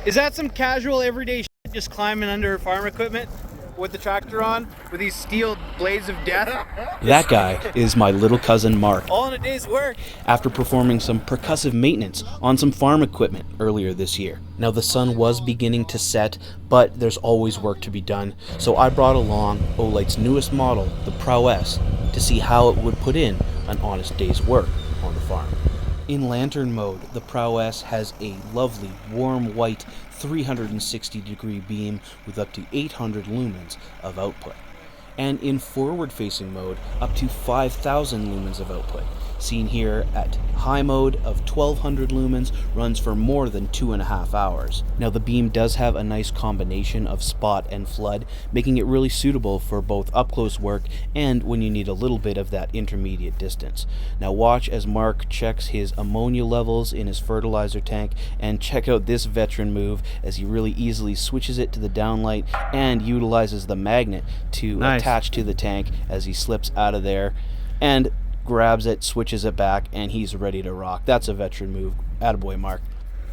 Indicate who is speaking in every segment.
Speaker 1: Is that some casual everyday shit, just climbing under farm equipment with the tractor on with these steel blades of death?
Speaker 2: That guy is my little cousin Mark.
Speaker 1: All in a day's work.
Speaker 2: After performing some percussive maintenance on some farm equipment earlier this year. Now the sun was beginning to set, but there's always work to be done, so I brought along Olight's newest model, the Prowess, to see how it would put in an honest day's work on the farm. In lantern mode, the Prowess has a lovely warm white 360-degree beam with up to 800 lumens of output. And in forward-facing mode, up to 5,000 lumens of output. Seen here at high mode of 1200 lumens, runs for more than 2.5 hours. Now the beam does have a nice combination of spot and flood, making it really suitable for both up-close work and when you need a little bit of that intermediate distance. Now watch as Mark checks his ammonia levels in his fertilizer tank, and check out this veteran move as he really easily switches it to the downlight and utilizes the magnet to attach to the tank as he slips out of there and grabs it, switches it back, and he's ready to rock. That's a veteran move. Attaboy, Mark.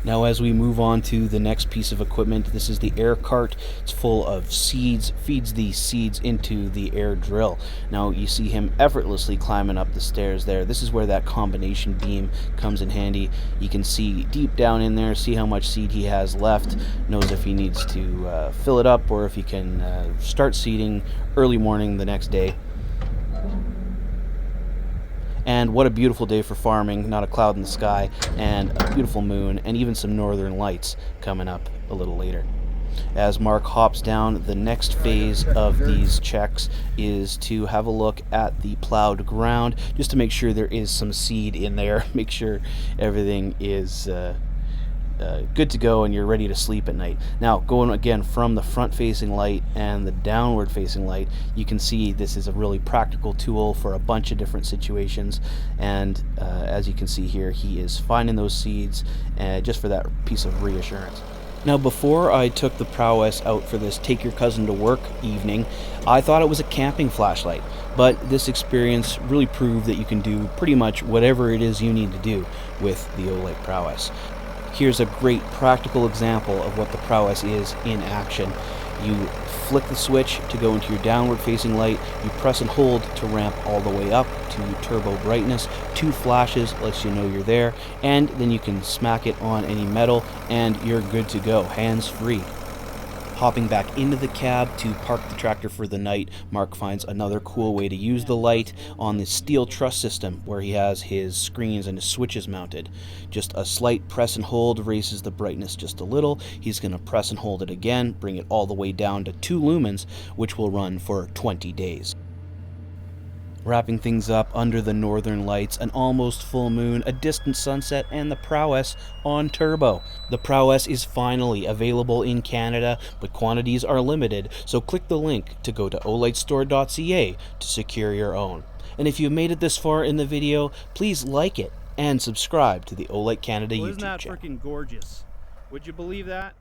Speaker 2: Now as we move on to the next piece of equipment, this is the air cart. It's full of seeds, feeds these seeds into the air drill. Now you see him effortlessly climbing up the stairs there. This is where that combination beam comes in handy. You can see deep down in there, see how much seed he has left, knows if he needs to fill it up or if he can start seeding early morning the next day. And what a beautiful day for farming, not a cloud in the sky, and a beautiful moon, and even some northern lights coming up a little later. As Mark hops down, the next phase of these checks is to have a look at the plowed ground, just to make sure there is some seed in there, make sure everything is good to go and you're ready to sleep at night. Now going again from the front facing light and the downward facing light, you can see this is a really practical tool for a bunch of different situations, and as you can see here, he is finding those seeds just for that piece of reassurance. Now before I took the Prowess out for this take your cousin to work evening, I thought it was a camping flashlight, but this experience really proved that you can do pretty much whatever it is you need to do with the Olight Prowess. Here's a great practical example of what the Prowess is in action. You flick the switch to go into your downward facing light, you press and hold to ramp all the way up to turbo brightness, 2 flashes lets you know you're there, and then you can smack it on any metal and you're good to go, hands free. Hopping back into the cab to park the tractor for the night, Mark finds another cool way to use the light on the steel truss system where he has his screens and his switches mounted. Just a slight press and hold raises the brightness just a little. He's going to press and hold it again, bring it all the way down to 2 lumens, which will run for 20 days. Wrapping things up under the northern lights, an almost full moon, a distant sunset, and the Prowess on turbo. The Prowess is finally available in Canada, but quantities are limited, so click the link to go to olightstore.ca to secure your own. And if you made it this far in the video, please like it and subscribe to the Olight Canada YouTube channel.
Speaker 1: Isn't that freaking gorgeous? Would you believe that?